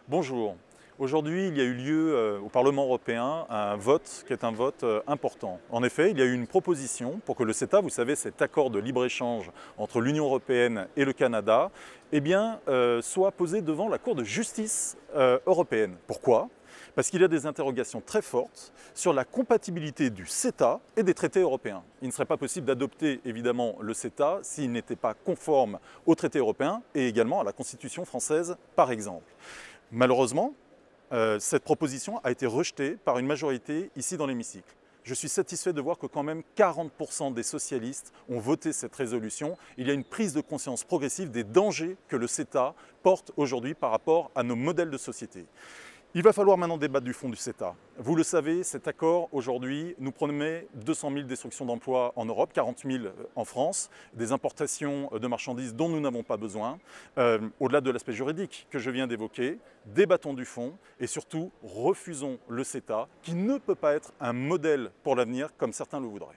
Bonjour. Aujourd'hui, il y a eu lieu au Parlement européen un vote qui est un vote important. En effet, il y a eu une proposition pour que le CETA, vous savez, cet accord de libre-échange entre l'Union européenne et le Canada, soit posé devant la Cour de justice européenne. Pourquoi ? Parce qu'il y a des interrogations très fortes sur la compatibilité du CETA et des traités européens. Il ne serait pas possible d'adopter évidemment le CETA s'il n'était pas conforme aux traités européens et également à la Constitution française par exemple. Malheureusement, cette proposition a été rejetée par une majorité ici dans l'hémicycle. Je suis satisfait de voir que quand même 40% des socialistes ont voté cette résolution. Il y a une prise de conscience progressive des dangers que le CETA porte aujourd'hui par rapport à nos modèles de société. Il va falloir maintenant débattre du fond du CETA. Vous le savez, cet accord aujourd'hui nous promet 200 000 destructions d'emplois en Europe, 40 000 en France, des importations de marchandises dont nous n'avons pas besoin. Au-delà de l'aspect juridique que je viens d'évoquer, débattons du fond et surtout refusons le CETA qui ne peut pas être un modèle pour l'avenir comme certains le voudraient.